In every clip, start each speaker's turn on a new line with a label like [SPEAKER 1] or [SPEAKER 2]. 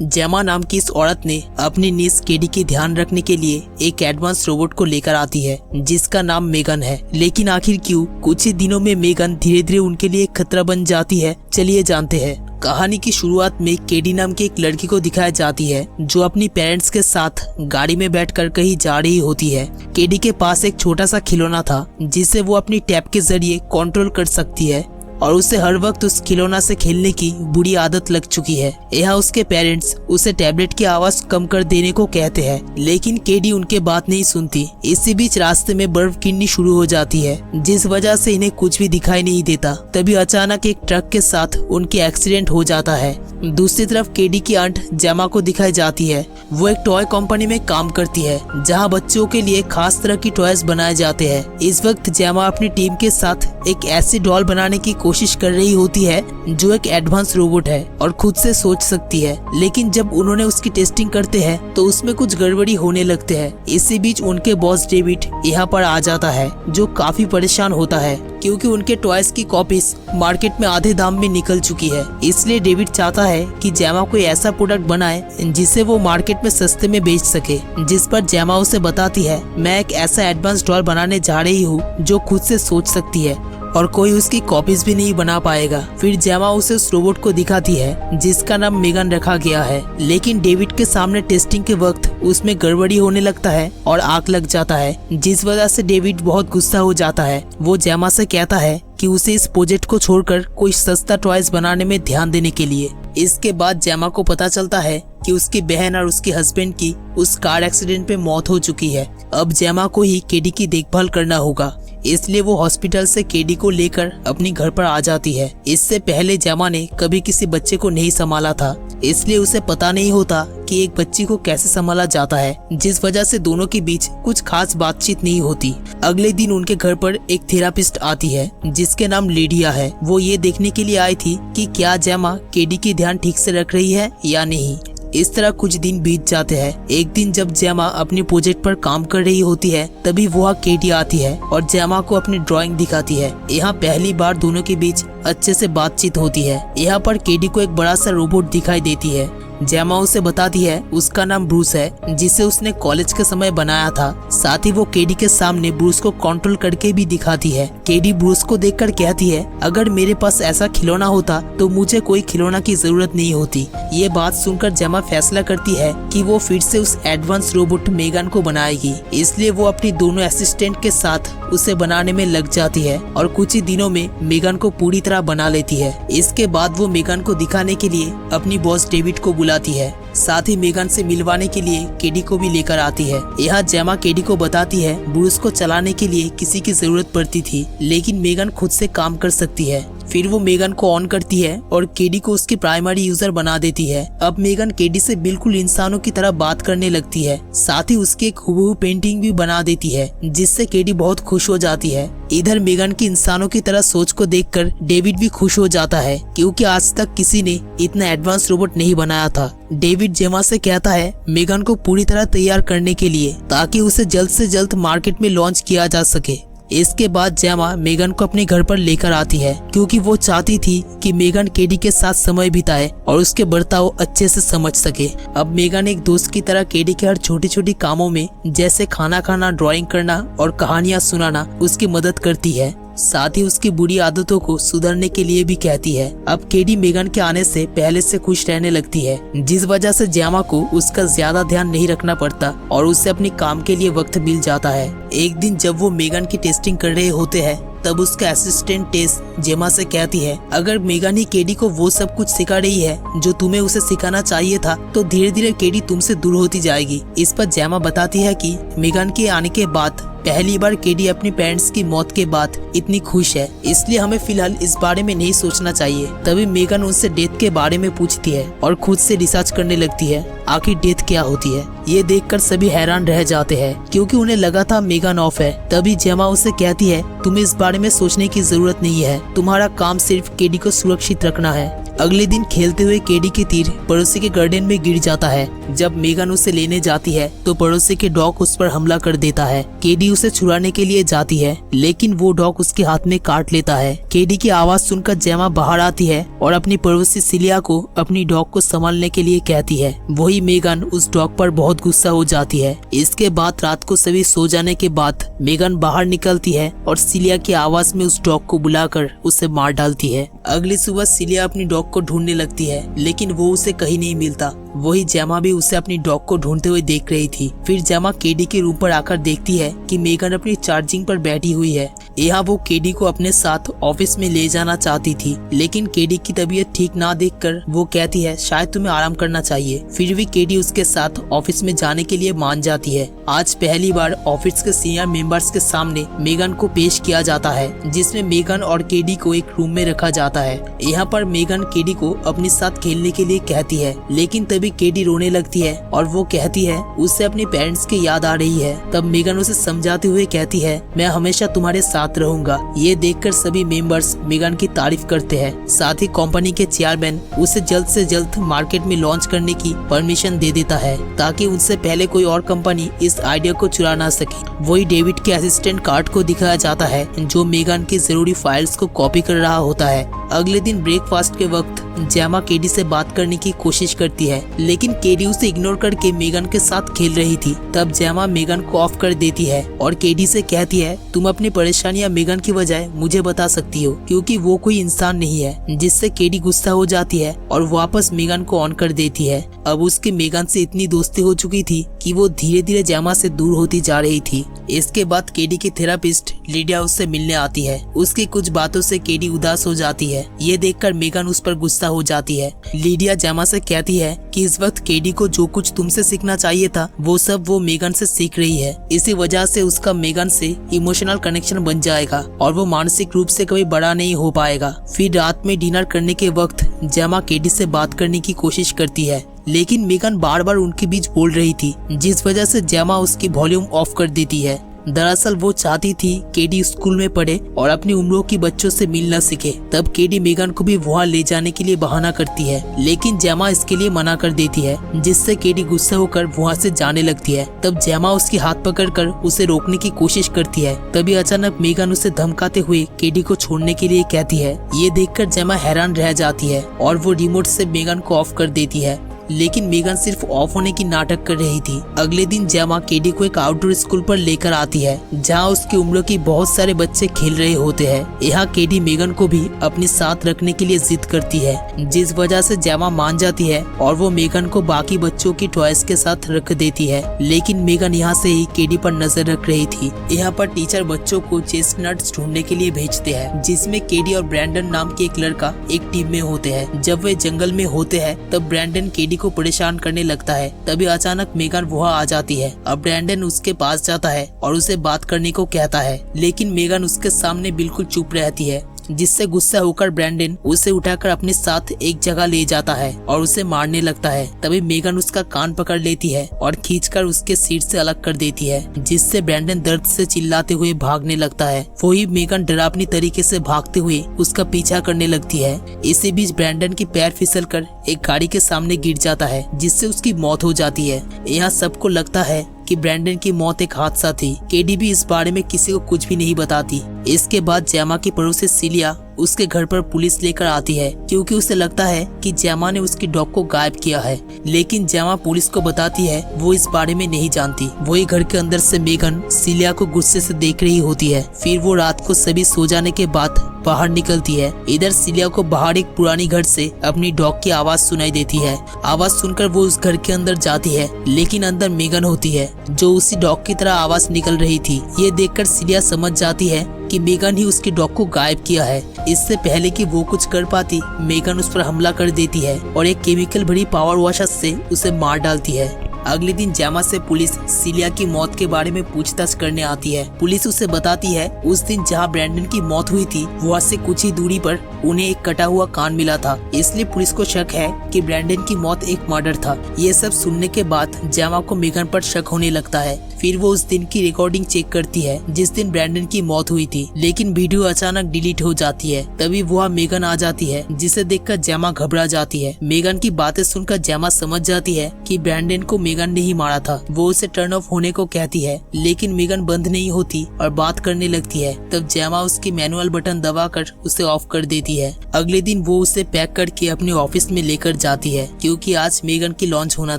[SPEAKER 1] जेमा नाम की इस औरत ने अपनी नीस केडी की ध्यान रखने के लिए एक एडवांस रोबोट को लेकर आती है जिसका नाम मेगन है। लेकिन आखिर क्यों कुछ ही दिनों में मेगन धीरे धीरे उनके लिए एक खतरा बन जाती है, चलिए जानते हैं। कहानी की शुरुआत में केडी नाम की एक लड़की को दिखाई जाती है जो अपनी पेरेंट्स के साथ गाड़ी में बैठकर कहीं जा रही होती है। केडी के पास एक छोटा सा खिलौना था जिसे वो अपनी टैब के जरिए कंट्रोल कर सकती है और उसे हर वक्त उस खिलौना से खेलने की बुरी आदत लग चुकी है। यहाँ उसके पेरेंट्स उसे टैबलेट की आवाज कम कर देने को कहते हैं, लेकिन केडी उनके बात नहीं सुनती। इसी बीच रास्ते में बर्फ गिरनी शुरू हो जाती है जिस वजह से इन्हें कुछ भी दिखाई नहीं देता। तभी अचानक एक ट्रक के साथ उनकी एक्सीडेंट हो जाता है। दूसरी तरफ केडी की आंट जेमा को दिखाई जाती है। वो एक टॉय कंपनी में काम करती है जहाँ बच्चों के लिए खास तरह की टॉयज बनाए जाते हैं। इस वक्त जेमा अपनी टीम के साथ एक ऐसी डॉल बनाने की कोशिश कर रही होती है जो एक एडवांस रोबोट है और खुद से सोच सकती है। लेकिन जब उन्होंने उसकी टेस्टिंग करते हैं तो उसमें कुछ गड़बड़ी होने लगते हैं। इसी बीच उनके बॉस डेविड यहाँ पर आ जाता है जो काफी परेशान होता है क्योंकि उनके टॉयज की कॉपीज मार्केट में आधे दाम में निकल चुकी है। इसलिए डेविड चाहता है कि जेमा कोई ऐसा प्रोडक्ट बनाए जिसे वो मार्केट में सस्ते में बेच सके। जिस पर जेमा उसे बताती है, मैं एक ऐसा एडवांस डॉल बनाने जा रही हूँ जो खुद से सोच सकती है और कोई उसकी कॉपीज भी नहीं बना पाएगा। फिर जेमा उसे उस रोबोट को दिखाती है जिसका नाम मेगन रखा गया है। लेकिन डेविड के सामने टेस्टिंग के वक्त उसमें गड़बड़ी होने लगता है और आग लग जाता है, जिस वजह से डेविड बहुत गुस्सा हो जाता है। वो जेमा से कहता है कि उसे इस प्रोजेक्ट को छोड़कर कोई सस्ता टॉयज बनाने में ध्यान देने के लिए। इसके बाद जेमा को पता चलता है कि उसकी बहन और उसके हस्बैंड की उस कार एक्सीडेंट में मौत हो चुकी है। अब जेमा को ही केडी की देखभाल करना होगा, इसलिए वो हॉस्पिटल से केडी को लेकर अपनी घर पर आ जाती है। इससे पहले जेमा ने कभी किसी बच्चे को नहीं संभाला था, इसलिए उसे पता नहीं होता कि एक बच्ची को कैसे संभाला जाता है, जिस वजह से दोनों के बीच कुछ खास बातचीत नहीं होती। अगले दिन उनके घर पर एक थेरापिस्ट आती है जिसके नाम लिडिया है। वो ये देखने के लिए आई थी कि क्या जेमा केडी की ध्यान ठीक से रख रही है या नहीं। इस तरह कुछ दिन बीत जाते हैं। एक दिन जब जेमा अपने प्रोजेक्ट पर काम कर रही होती है तभी वहाँ केडी आती है और जेमा को अपनी ड्राइंग दिखाती है। यहाँ पहली बार दोनों के बीच अच्छे से बातचीत होती है। यहाँ पर केडी को एक बड़ा सा रोबोट दिखाई देती है। जेमा उसे बताती है उसका नाम ब्रूस है जिसे उसने कॉलेज के समय बनाया था। साथ ही वो केडी के सामने ब्रूस को कंट्रोल करके भी दिखाती है। केडी ब्रूस को देखकर कहती है, अगर मेरे पास ऐसा खिलौना होता तो मुझे कोई खिलौना की जरूरत नहीं होती। ये बात सुनकर जेमा फैसला करती है कि वो फिर से उस एडवांस रोबोट मेगन को बनाएगी। इसलिए वो अपनी दोनों असिस्टेंट के साथ उसे बनाने में लग जाती है और कुछ ही दिनों में मेगन को पूरी तरह बना लेती है। इसके बाद वो मेगन को दिखाने के लिए अपनी बॉस डेविड को बुलाती है। साथ ही मेगन से मिलवाने के लिए केडी को भी लेकर आती है। यहाँ जेमा केडी को बताती है ब्रूस को चलाने के लिए किसी की जरूरत पड़ती थी, लेकिन मेगन खुद से काम कर सकती है। फिर वो मेगन को ऑन करती है और केडी को उसकी प्राइमरी यूजर बना देती है। अब मेगन केडी से बिल्कुल इंसानों की तरह बात करने लगती है। साथ ही उसकी एक हूबहू पेंटिंग भी बना देती है जिससे केडी बहुत खुश हो जाती है। इधर मेगन की इंसानों की तरह सोच को देखकर डेविड भी खुश हो जाता है क्योंकि आज तक किसी ने इतना एडवांस रोबोट नहीं बनाया था। डेविड जेमा से कहता है मेगन को पूरी तरह तैयार करने के लिए ताकि उसे जल्द से जल्द मार्केट में लॉन्च किया जा सके। इसके बाद जेमा मेगन को अपने घर पर लेकर आती है क्योंकि वो चाहती थी कि मेगन केडी के साथ समय बिताए और उसके बर्ताव अच्छे से समझ सके। अब मेगन एक दोस्त की तरह केडी के हर छोटी छोटी कामों में जैसे खाना खाना, ड्राइंग करना और कहानियां सुनाना उसकी मदद करती है। साथ ही उसकी बुरी आदतों को सुधारने के लिए भी कहती है। अब केडी मेगन के आने से पहले से खुश रहने लगती है, जिस वजह से जेमा को उसका ज्यादा ध्यान नहीं रखना पड़ता और उसे अपने काम के लिए वक्त मिल जाता है। एक दिन जब वो मेगन की टेस्टिंग कर रहे होते हैं तब उसका असिस्टेंट टेस जेमा से कहती है, अगर मेगन ही केडी को वो सब कुछ सिखा रही है जो तुम्हें उसे सिखाना चाहिए था तो धीरे धीरे केडी तुमसे दूर होती जाएगी। इस पर जेमा बताती है कि मेगन के आने के बाद पहली बार केडी अपनी पेरेंट्स की मौत के बाद इतनी खुश है, इसलिए हमें फिलहाल इस बारे में नहीं सोचना चाहिए। तभी मेगन उनसे डेथ के बारे में पूछती है और खुद से रिसर्च करने लगती है आखिर डेथ क्या होती है। ये देखकर सभी हैरान रह जाते हैं क्योंकि उन्हें लगा था मेगन ऑफ है। तभी जेमा उसे कहती है तुम्हें इस बारे में सोचने की जरूरत नहीं है, तुम्हारा काम सिर्फ केडी को सुरक्षित रखना है। अगले दिन खेलते हुए केडी के तीर पड़ोसी के गार्डन में गिर जाता है। जब मेगन उसे लेने जाती है तो पड़ोसी के डॉग उस पर हमला कर देता है। केडी उसे छुड़ाने के लिए जाती है, लेकिन वो डॉग उसके हाथ में काट लेता है। केडी की आवाज सुनकर जेमा बाहर आती है और अपनी पड़ोसी सिलिया को अपनी डॉग को संभालने के लिए कहती है। वही मेगन उस डॉग पर बहुत गुस्सा हो जाती है। इसके बाद रात को सभी सो जाने के बाद मेगन बाहर निकलती है और सिलिया की आवाज में उस डॉग को बुलाकर उसे मार डालती है। अगली सुबह सिलिया अपनी डॉग को ढूंढने लगती है, लेकिन वो उसे कहीं नहीं मिलता। वही जेमा भी उसे अपनी डॉग को ढूंढते हुए देख रही थी। फिर जेमा केडी के रूम पर आकर देखती है कि मेगन अपनी चार्जिंग पर बैठी हुई है। यहाँ वो केडी को अपने साथ ऑफिस में ले जाना चाहती थी, लेकिन केडी की तबीयत ठीक ना देखकर वो कहती है शायद तुम्हें आराम करना चाहिए। फिर भी केडी उसके साथ ऑफिस में जाने के लिए मान जाती है। आज पहली बार ऑफिस के सीनियर मेंबर्स के सामने मेगन को पेश किया जाता है, जिसमें मेगन और केडी को एक रूम में रखा जाता है। यहाँ पर मेगन केडी को अपने साथ खेलने के लिए कहती है, लेकिन तभी केडी रोने लगती है और वो कहती है उससे अपने पेरेंट्स की याद आ रही है। तब मेगन उसे समझाते हुए कहती है मैं हमेशा तुम्हारे साथ रहूंगा। ये देखकर सभी मेंबर्स मेगन की तारीफ करते हैं। साथ ही कंपनी के चेयरमैन उसे जल्द से जल्द मार्केट में लॉन्च करने की परमिशन दे देता है, ताकि उनसे पहले कोई और कंपनी इस आइडिया को चुरा ना सके। वही डेविड के असिस्टेंट कार्ड को दिखाया जाता है, जो मेगन की जरूरी फाइल्स को कॉपी कर रहा होता है। अगले दिन ब्रेकफास्ट के वक्त जेमा केडी से बात करने की कोशिश करती है, लेकिन केडी उसे इग्नोर करके मेगन के साथ खेल रही थी। तब जेमा मेगन को ऑफ कर देती है और केडी से कहती है तुम अपनी परेशानियां मेगन की बजाय मुझे बता सकती हो, क्योंकि वो कोई इंसान नहीं है। जिससे केडी गुस्सा हो जाती है और वापस मेगन को ऑन कर देती है। अब उसकी मेगन से इतनी दोस्ती हो चुकी थी कि वो धीरे धीरे जेमा से दूर होती जा रही थी। इसके बाद केडी की थेरापिस्ट लिडिया उससे मिलने आती है। उसकी कुछ बातों से केडी उदास हो जाती है। ये देखकर मेगन उस पर गुस्सा हो जाती है। लिडिया जेमा से कहती है कि इस वक्त केडी को जो कुछ तुमसे सीखना चाहिए था वो सब वो मेगन से सीख रही है। इसी वजह से उसका मेगन से इमोशनल कनेक्शन बन जाएगा और वो मानसिक रूप से कभी बड़ा नहीं हो पाएगा। फिर रात में डिनर करने के वक्त जेमा केडी से बात करने की कोशिश करती है, लेकिन मेगन बार बार उनके बीच बोल रही थी, जिस वजह से जेमा उसकी वॉल्यूम ऑफ कर देती है। दरअसल वो चाहती थी केडी स्कूल में पढ़े और अपनी उम्रों की बच्चों से मिलना सीखे। तब केडी मेगन को भी वहाँ ले जाने के लिए बहाना करती है, लेकिन जेमा इसके लिए मना कर देती है, जिससे केडी गुस्सा होकर वहाँ से जाने लगती है। तब जेमा उसकी हाथ पकड़कर उसे रोकने की कोशिश करती है। तभी अचानक मेगन उसे धमकाते हुए केडी को छोड़ने के लिए कहती है। ये देखकर जेमा हैरान रह जाती है और वो रिमोट से मेगन को ऑफ कर देती है, लेकिन मेगन सिर्फ ऑफ होने की नाटक कर रही थी। अगले दिन जेमा केडी को एक आउटडोर स्कूल पर लेकर आती है, जहां उसकी उम्र के बहुत सारे बच्चे खेल रहे होते हैं। यहाँ केडी मेगन को भी अपने साथ रखने के लिए जिद करती है, जिस वजह से जेमा मान जाती है और वो मेगन को बाकी बच्चों की टॉयज के साथ रख देती है। लेकिन मेगन यहाँ से ही केडी पर नजर रख रही थी। यहाँ पर टीचर बच्चों को चेस्टनट्स ढूंढने के लिए भेजते हैं, जिसमें केडी और ब्रैंडन नाम के एक लड़का एक टीम में होते हैं। जब वे जंगल में होते हैं तब ब्रैंडन केडी को परेशान करने लगता है। तभी अचानक मेगन वहाँ आ जाती है। अब ब्रैंडन उसके पास जाता है और उसे बात करने को कहता है, लेकिन मेगन उसके सामने बिल्कुल चुप रहती है, जिससे गुस्सा होकर ब्रैंडन उसे उठाकर अपने साथ एक जगह ले जाता है और उसे मारने लगता है। तभी मेगन उसका कान पकड़ लेती है और खींचकर उसके सीट से अलग कर देती है, जिससे ब्रैंडन दर्द से चिल्लाते हुए भागने लगता है। वही मेगन डरावनी तरीके से भागते हुए उसका पीछा करने लगती है। इसी बीच ब्रैंडन की पैर फिसलकर एक गाड़ी के सामने गिर जाता है, जिससे उसकी मौत हो जाती है। यहाँ सबको लगता है कि ब्रैंडन की मौत एक हादसा थी। केडी भी इस बारे में किसी को कुछ भी नहीं बताती। इसके बाद जेमा की पड़ोसी सिलिया उसके घर पर पुलिस लेकर आती है, क्योंकि उसे लगता है कि जेमा ने उसकी डॉग को गायब किया है। लेकिन जेमा पुलिस को बताती है वो इस बारे में नहीं जानती। वही घर के अंदर से मेगन सिलिया को गुस्से से देख रही होती है। फिर वो रात को सभी सो जाने के बाद बाहर निकलती है। इधर सिलिया को बाहर एक पुरानी घर से अपनी डॉग की आवाज सुनाई देती है। आवाज सुनकर वो उस घर के अंदर जाती है, लेकिन अंदर मेगन होती है, जो उसी डॉग की तरह आवाज निकल रही थी। ये देखकर सिलिया समझ जाती है कि मेगन ही उसकी डॉग को गायब किया है। इससे पहले कि वो कुछ कर पाती, मेगन उस पर हमला कर देती है और एक केमिकल भरी पावर वॉशर से उसे मार डालती है। अगले दिन जेमा से पुलिस सिलिया की मौत के बारे में पूछताछ करने आती है। पुलिस उसे बताती है उस दिन जहाँ ब्रैंडन की मौत हुई थी वहाँ से कुछ ही दूरी पर उन्हें एक कटा हुआ कान मिला था, इसलिए पुलिस को शक है कि ब्रैंडन की मौत एक मर्डर था। ये सब सुनने के बाद जेमा को मेगन पर शक होने लगता है। फिर वो उस दिन की रिकॉर्डिंग चेक करती है जिस दिन ब्रैंडन की मौत हुई थी, लेकिन वीडियो अचानक डिलीट हो जाती है। तभी वहाँ मेगन आ जाती है जिसे देखकर जेमा घबरा जाती है। मेगन की बातें सुनकर जेमा समझ जाती है कि ब्रैंडन को मेगन ने ही मारा था। वो उसे टर्न ऑफ होने को कहती है, लेकिन मेगन बंद नहीं होती और बात करने लगती है। तब जेमा उसकी मैनुअल बटन दबाकर उसे ऑफ कर देती है। अगले दिन वो उसे पैक करके अपने ऑफिस में लेकर जाती है, क्योंकि आज मेगन की लॉन्च होना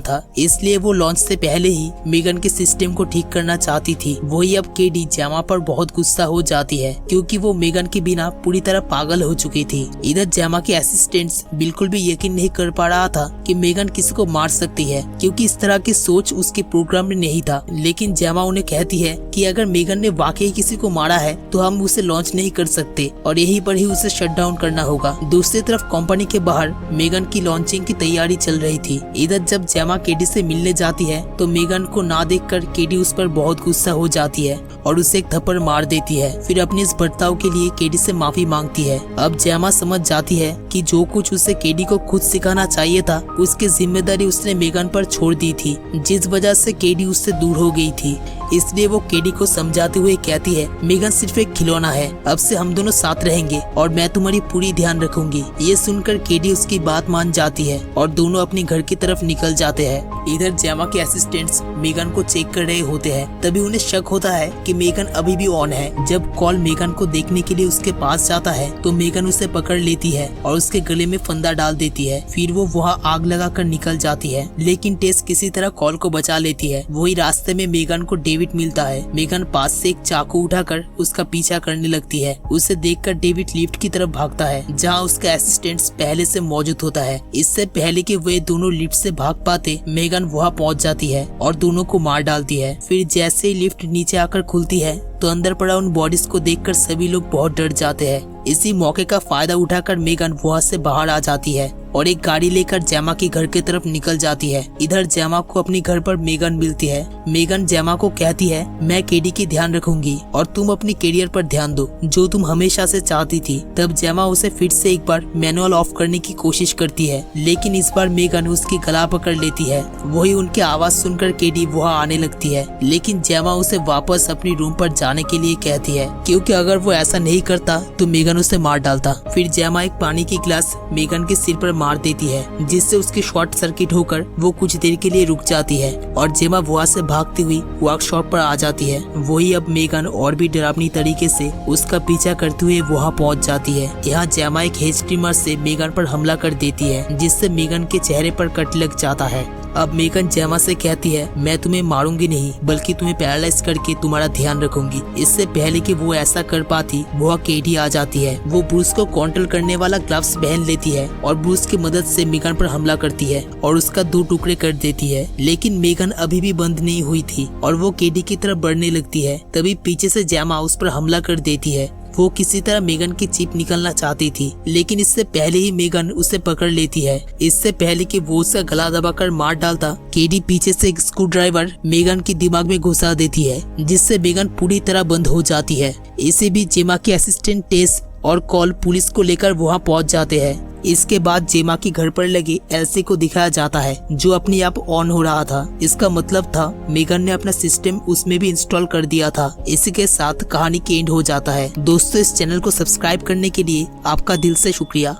[SPEAKER 1] था, इसलिए वो लॉन्च से पहले ही मेगन के सिस्टम को ठीक करना चाहती थी। वही अब केडी जेमा पर बहुत गुस्सा हो जाती है, क्योंकि वो मेगन के बिना पूरी तरह पागल हो चुकी थी। इधर जेमा के असिस्टेंट्स बिल्कुल भी यकीन नहीं कर पा रहा था कि मेगन किसी को मार सकती है, क्योंकि इस तरह की सोच उसके प्रोग्राम में नहीं था। लेकिन जेमा उन्हें कहती है कि अगर मेगन ने वाकई किसी को मारा है तो हम उसे लॉन्च नहीं कर सकते और यहीं पर ही उसे शट डाउन करना होगा। दूसरी तरफ कंपनी के बाहर मेगन की लॉन्चिंग की तैयारी चल रही थी। इधर जब जेमा केडी से मिलने जाती है तो मेगन को ना देखकर केडी उस पर बहुत गुस्सा हो जाती है और उसे एक थप्पड़ मार देती है। फिर अपने इस बर्ताव के लिए केडी से माफी मांगती है। अब जेमा समझ जाती है कि जो कुछ उसे केडी को खुद सिखाना चाहिए था उसकी जिम्मेदारी उसने मेगन पर छोड़ दी थी, जिस वजह से केडी उससे दूर हो गई थी। इसलिए वो केडी को समझाते हुए कहती है, मेगन सिर्फ एक खिलौना है, अब से हम दोनों साथ रहेंगे और मैं तुम्हारी पूरी ध्यान रखूंगी। ये सुनकर केडी उसकी बात मान जाती है और दोनों अपने घर की तरफ निकल जाते हैं। इधर जेमा के असिस्टेंट्स मेगन को चेक कर रहे होते हैं। तभी उन्हें शक होता है कि मेगन अभी भी ऑन है। जब कॉल मेगन को देखने के लिए उसके पास जाता है तो मेगन उसे पकड़ लेती है और उसके गले में फंदा डाल देती है। फिर वो वहाँ आग लगाकर निकल जाती है, लेकिन टेस किसी तरह कॉल को बचा लेती है। वही रास्ते में मेगन को डेविड मिलता है। मेगन पास से एक चाकू उठाकर उसका पीछा करने लगती है। उसे देखकर डेविड लिफ्ट की तरफ भागता है, जहाँ उसका असिस्टेंट्स पहले से मौजूद होता है। इससे पहले कि वे दोनों लिफ्ट से भाग पाते, मेगन वहाँ पहुँच जाती है और दोनों को मार डालती है। फिर जैसे ही लिफ्ट नीचे आकर खुलती है तो अंदर पड़ा उन बॉडीज को देखकर सभी लोग बहुत डर जाते हैं। इसी मौके का फायदा उठाकर मेगन वहाँ से बाहर आ जाती है और एक गाड़ी लेकर जेमा के घर की तरफ निकल जाती है। इधर जेमा को अपने घर पर मेगन मिलती है। मेगन जेमा को कहती है, मैं केडी की ध्यान रखूंगी और तुम अपनी करियर पर ध्यान दो, जो तुम हमेशा से चाहती थी। तब जेमा उसे फिर से एक बार मैनुअल ऑफ करने की कोशिश करती है, लेकिन इस बार मेगन उसकी गला पकड़ लेती है। वही उनकी आवाज सुनकर केडी वहाँ आने लगती है, लेकिन जेमा उसे वापस अपनी रूम पर जाने के लिए कहती है, क्योंकि अगर वो ऐसा नहीं करता तो मेगन उसे मार डालता। फिर जेमा एक पानी की गिलास मेगन के सिर पर मार देती है, जिससे उसकी शॉर्ट सर्किट होकर वो कुछ देर के लिए रुक जाती है और जेमा वहाँ से भागती हुई वर्कशॉप पर आ जाती है। वही अब मेगन और भी डरावनी तरीके से उसका पीछा करते हुए वहाँ पहुँच जाती है। यहाँ जेमा एक हेज ट्रिमर से मेगन पर हमला कर देती है, जिससे मेगन के चेहरे पर कट लग जाता है। अब मेगन जेमा से कहती है, मैं तुम्हें मारूंगी नहीं बल्कि तुम्हें पैरालाइज करके तुम्हारा ध्यान रखूंगी। इससे पहले कि वो ऐसा कर पाती, वह केडी आ जाती है। वो ब्रूस को कंट्रोल करने वाला ग्लव्स पहन लेती है और ब्रूस की मदद से मेगन पर हमला करती है और उसका 2 टुकड़े कर देती है। लेकिन मेगन अभी भी बंद नहीं हुई थी और वो केडी की तरफ बढ़ने लगती है। तभी पीछे से जेमा उस पर हमला कर देती है। वो किसी तरह मेगन की चिप निकलना चाहती थी, लेकिन इससे पहले ही मेगन उसे पकड़ लेती है। इससे पहले कि वो उसका गला दबाकर मार डालता, केडी पीछे से एक स्क्रू ड्राइवर मेगन के दिमाग में घुसा देती है, जिससे मेगन पूरी तरह बंद हो जाती है। इसी बीच जेमा के असिस्टेंट टेस और कॉल पुलिस को लेकर वहाँ पहुँच जाते हैं। इसके बाद जेमा के घर पर लगी एलसी को दिखाया जाता है, जो अपने आप ऑन हो रहा था। इसका मतलब था मेगन ने अपना सिस्टम उसमें भी इंस्टॉल कर दिया था। इसी के साथ कहानी के एंड हो जाता है। दोस्तों, इस चैनल को सब्सक्राइब करने के लिए आपका दिल से शुक्रिया।